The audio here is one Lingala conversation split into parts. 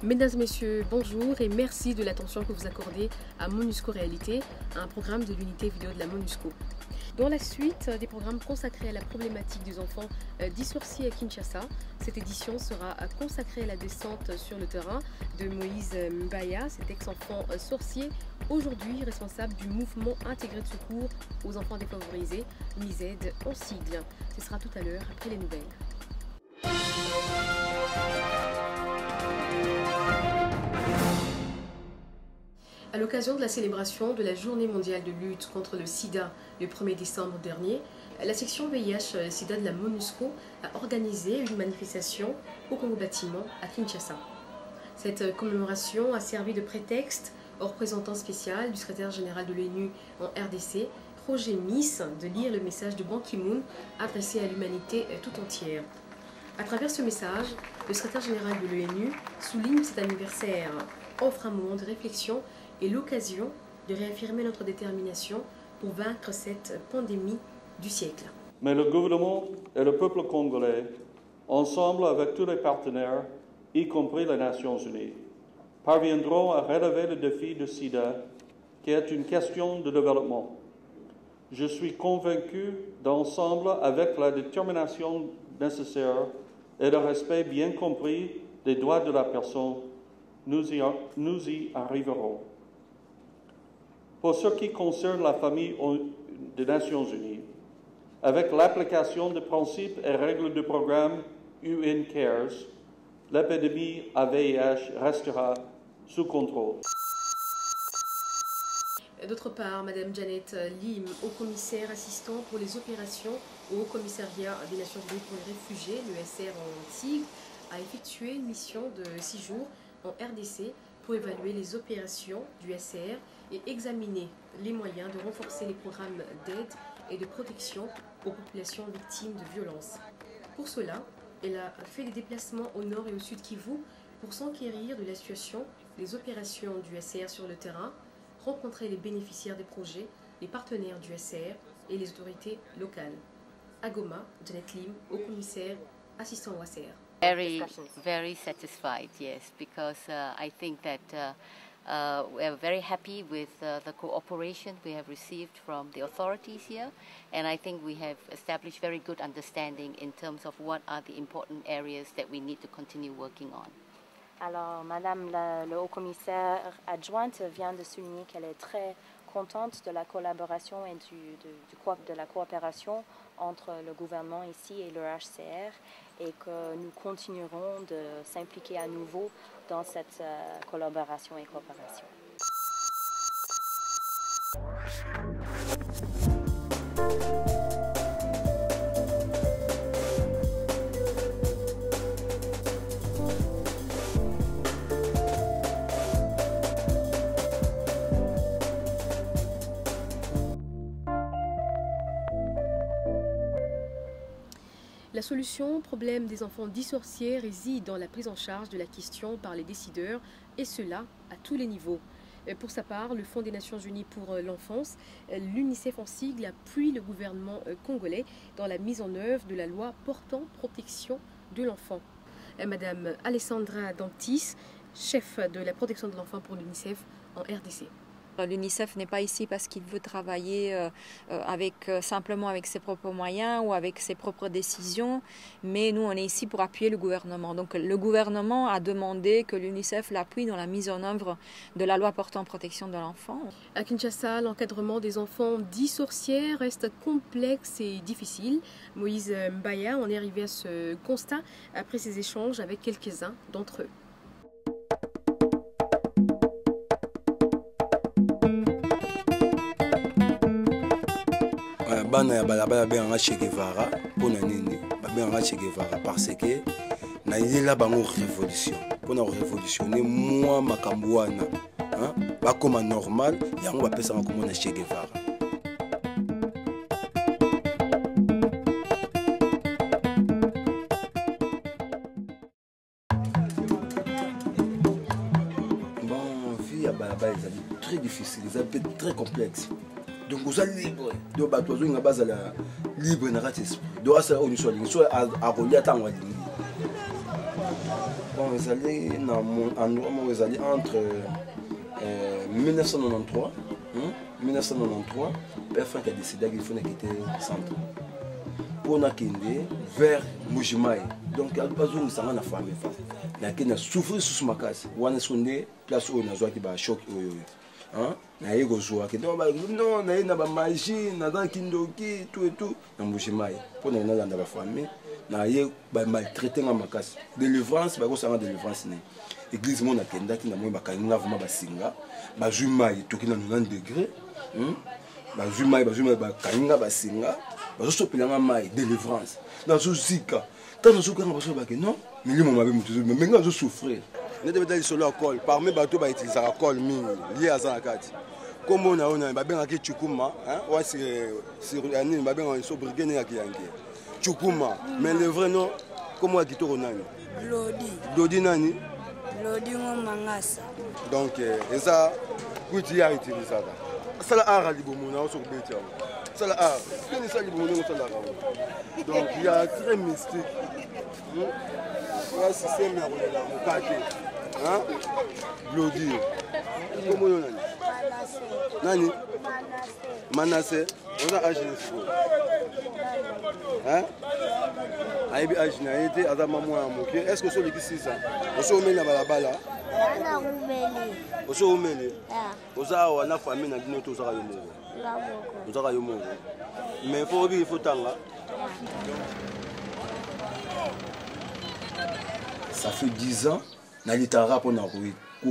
Mesdames et messieurs, bonjour et merci de l'attention que vous accordez à MONUSCO Réalité, un programme de l'unité vidéo de la MONUSCO. Dans la suite des programmes consacrés à la problématique des enfants dits sorciers à Kinshasa, cette édition sera consacrée à la descente sur le terrain de Moïse Mbaya, cet ex-enfant sorcier, aujourd'hui responsable du mouvement intégré de secours aux enfants défavorisés, MISED en sigle. Ce sera tout à l'heure après les nouvelles. À l'occasion de la célébration de la Journée mondiale de lutte contre le sida le 1er décembre dernier, la section VIH-Sida de la MONUSCO a organisé une manifestation au Congo Bâtiment à Kinshasa. Cette commémoration a servi de prétexte au représentant spécial du secrétaire général de l'ONU en RDC, Roger Miss, de lire le message de Ban Ki-moon adressé à l'humanité tout entière. À travers ce message, le secrétaire général de l'ONU souligne que cet anniversaire offre un moment de réflexion et l'occasion de réaffirmer notre détermination pour vaincre cette pandémie du siècle. Mais le gouvernement et le peuple congolais, ensemble avec tous les partenaires, y compris les Nations Unies, parviendront à relever le défi du sida, qui est une question de développement. Je suis convaincu d'ensemble, avec la détermination nécessaire et le respect bien compris des droits de la personne, nous y arriverons. Pour ce qui concerne la famille des Nations Unies, avec l'application des principes et règles du programme UN Cares, l'épidémie à VIH restera sous contrôle. D'autre part, Mme Janet Lim, haut-commissaire assistant pour les opérations au Haut-Commissariat des Nations Unies pour les réfugiés, l'ESR en sigle, a effectué une mission de 6 jours en RDC pour évaluer les opérations du SR et examiner les moyens de renforcer les programmes d'aide et de protection aux populations victimes de violences. Pour cela, elle a fait des déplacements au nord et au sud Kivu pour s'enquérir de la situation des opérations du SR sur le terrain, rencontrer les bénéficiaires des projets, les partenaires du SR et les autorités locales. À Goma, Janet Lim, haut-commissaire assistant au SR. Very satisfied, yes, because I think that we are very happy with the cooperation we have received from the authorities here, and I think we have established very good understanding in terms of what are the important areas that we need to continue working on. Alors, Madame le haut-commissaire adjointe vient de souligner qu'elle est très contente de la collaboration et de la coopération entre le gouvernement ici et le HCR et que nous continuerons de s'impliquer à nouveau dans cette collaboration et coopération. La solution au problème des enfants dits sorciers réside dans la prise en charge de la question par les décideurs, et cela à tous les niveaux. Pour sa part, le Fonds des Nations Unies pour l'enfance, l'UNICEF en sigle, appuie le gouvernement congolais dans la mise en œuvre de la loi portant protection de l'enfant. Madame Alessandra Dantis, chef de la protection de l'enfant pour l'UNICEF en RDC. L'UNICEF n'est pas ici parce qu'il veut travailler simplement avec ses propres moyens ou avec ses propres décisions, mais nous on est ici pour appuyer le gouvernement. Donc le gouvernement a demandé que l'UNICEF l'appuie dans la mise en œuvre de la loi portant protection de l'enfant. À Kinshasa, l'encadrement des enfants dits sorciers reste complexe et difficile. Moïse Mbaya en est arrivé à ce constat après ses échanges avec quelques-uns d'entre eux. Bana ya balabala benganga Che Guevara pona nini babenganga Che Guevara parce que na yela bango révolution pona révolutionner moi makambo wana bakoma normal yango bapesa komona Che Guevara. Bon vie ya balabala est très difficile, c'est très complexe. Donc vous êtes libre. Donc vous êtes libre dans votre esprit. Donc ça on soit libre, soit à relier à temps. Bon, vous allez entre 1993 Père Franck a décidé qu'il faut quitter le centre pour aller vers Mujimai. Donc il y a des gens qui sont en famille qui ont souffert sous ma case. On a sonné place où on a joué un choc. Non, on a une magie, on a un kindoki, tout et tout. Dans Mujimai, pour aller dans la famille, on a maltraité dans ma case. Délivrance, c'est une délivrance. L'église mon a kenda qui n'a moins bakanga vraiment basinga bazumai to qui na 90 degrés bazumai bakanga basinga bazosopelanga mai délivrance dans zika tant zika na baso bake non milimo mabe mutu mais nga zo souffrir nete beta solo akol parmi bato ba utiliser akol mingi lié à ça kati comme on a babenga ki chukuma wa sur ani babenga so brigade ya kiyange chukuma mais le vrai nom comment a kitoro nani Lodi nani Lodingo Mangasa. Donc, et ça, vous dites à utiliser ça. Ça la a libomona au Sorbet. Ça la a. Quel est ça libomona au Sorbet? Donc, il y a très mystique. Il y a un système à regarder. Hein? Lodi. Comment on a Nani? Manassé. On a agi. Hein? Aibi ajinaïté adama moi moké est-ce que celui qui c'est ça oso omena balabala ana umeli oso omeli oza wana famille na dino to zaka yomo zaka yomo mais il faut tanga ça fait 10 ans na litara pour na ko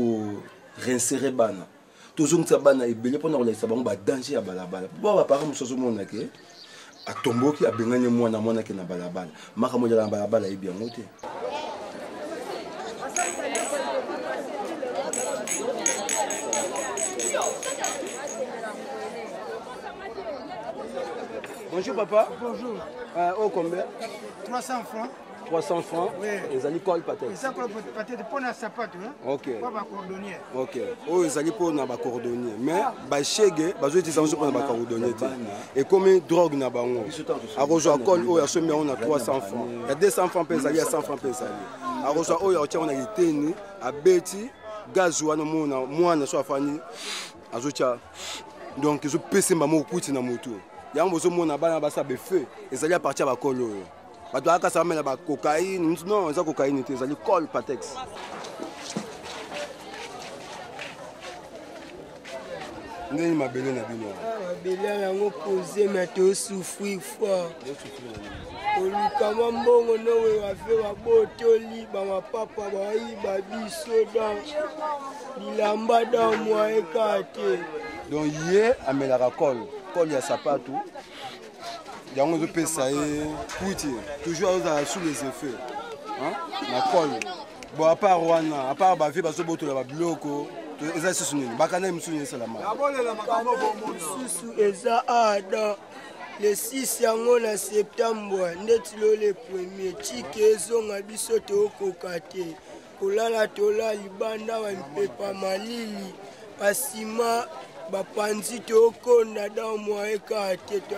réinsérer bana toujours que ça bana ebele pour na ko laisser bango ba danger ya balabala bo ba parents musozo mona ke atomboki abenganye mwana ke na balabala maka moja na balabala yebi yango te. Bonjour papa. Bonjour. Oh combien? 300 francs. 300 francs. Oui. Les alicol peut-être. Ça peut-être pour la sapato hein. OK. Pour ba cordonnier. OK. Oh les alicol na ba cordonnier mais ba chege ba zo utilisation pour ba cordonnier et comme drogue na bango. A rejoa col oh ya somi on a 300 francs. Il y a 200 francs pesa il y a 100 francs pesa. A rejoa oh ya tia on a liteni a beti gaz wana mwana so afani azocha donc je pese mama okuti na moto. Yango zo mona bana ba sa be feu ezali a partir ba col oyo. Bato aka sa mela ba cocaïne non eza cocaïne te ezali col patex. Ndeni mabele na bino. Mabele yango poser mais to souffrir fort. Olukama mbongo nowe wafe wabotoli ba mapapa bayi babiso dans bilamba dans moi ekate. Donc hier amelaka col ya sapato. Yango zo pesa e kuti toujours sous les effets hein na col bon à part wana à part ba vie ba so botola ba bloko eza susu nini bakana msuni salama susu eza ada le 6 yango na septembre ndeti lo le premier chike ezonga biso to kokate kolala tola libanda wa mpepa malili basima bapanzi to konda dans moi ekate to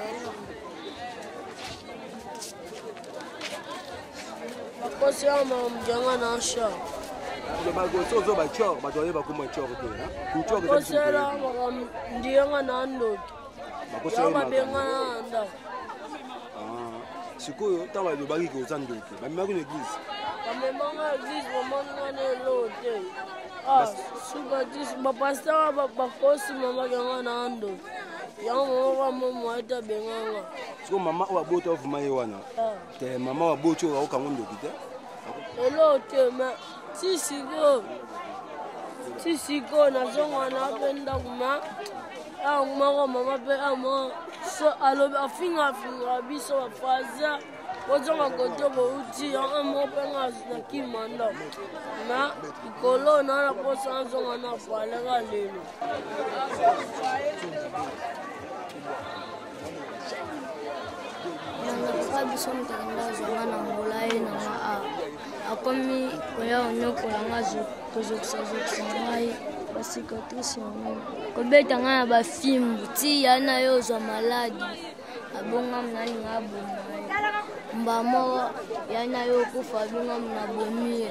Kosi ama mjanga na sha. Bagoso zo ba chor ba doye ba kuma chor ko na. Ku chor ko Kosi la ndianga na ndo. Bakosi ba benga nda. Sikoyo tawa lo bagi ko zando ke. Ba mako l'église. Ba memanga église ba manga ne lote. Suba dis ba pasteur ba kosi mama ganga na ndo. Yango wa momo eta benganga. Siko mama wa boto of mai wana. Te mama wa boto wa ka ngondo kite. Elo te ma sisiko na zonga na penda kuma. Mama mama pe ama so alo afinga biso wa faza. Ozonga koto bo uti amo penga na kimanda. Na ikolo na posa zonga na fale ga lelo. Nangapaka biso mtakanda zongana ngolai na akomi koya onyoko yangazo tozokisa ngai basicatrice yango kobeta ngai na bafimbu ti yana yo ozwa maladi abonga mnani nga abonga mba moko yana yo kufa binga mna bomi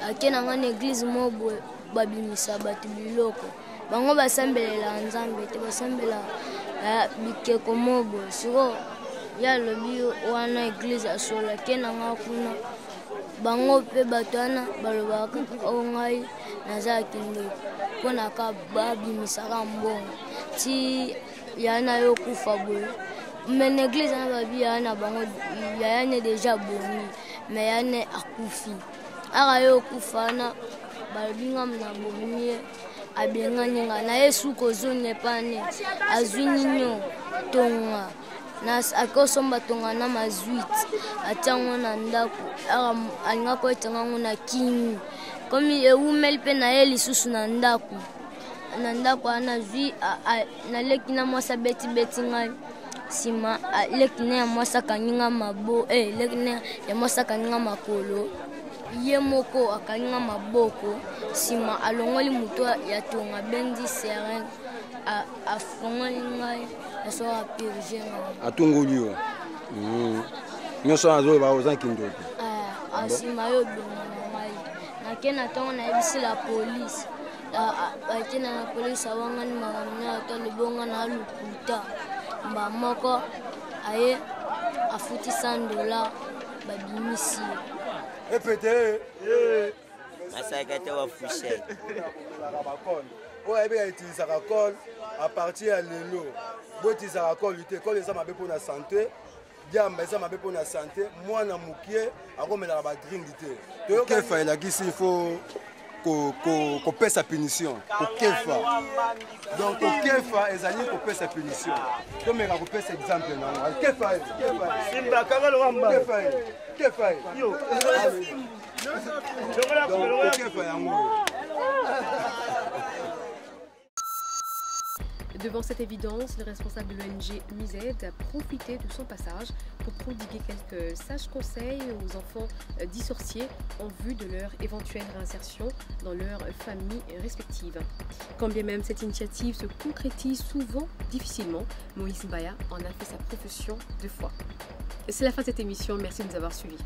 akena ngane église mobo babimisa batu biloko bango basambelela nzambe te basambela bikeko mobo siko ya lobi wana église asola kena ngakuna bango pe batwana balobaka ongai naza kinde pona ka babimisa mbongo ti yana yo kufa boye mais l'église na babi yana bango yana déjà bomi mais yana akufi ara yo kufana balbinga mna bomi abenga ninga na Yesu kozone pane azwinyo tonga nas akosomba tonga na mazuit atango na ndako ara alinga ko etanga ngona kingi komi eumel pe na ye lisusu na ndako ana zwi na lekina mwasa beti ngai sima lekina ya mwasa kaninga mabo lekina ya mwasa kaninga makolo ye moko akaninga maboko sima alongoli muto ya tonga bendi seren afongoli ngai aso apirje ngai atungoliwa nyoso azo ba ozanki ndoto asima yo bonga ngai nakena tonga na ebisi la police akena na police awangani makamnya to libonga na lukuta mba moko aye afuti $100 babimisi epete masaka te wa fushé o ebe utilisa ka col à partir ya lelo botisa ka col lutter col eza mabe pona santé diamba eza mabe pona santé mwana mukie akomela ba drink te to kefa elakisi il faut kopesa punition kokefa donc kokefa ezali kopesa punition tomeka kopesa exemple nango kefa simba kagalo wamba kefa yo donc kokefa yango. Devant cette évidence, le responsable de l'ONG MISED a profité de son passage pour prodiguer quelques sages conseils aux enfants dits sorciers en vue de leur éventuelle réinsertion dans leur famille respective. Quand bien même cette initiative se concrétise souvent difficilement, Moïse Mbaya en a fait sa profession de foi. C'est la fin de cette émission, merci de nous avoir suivis.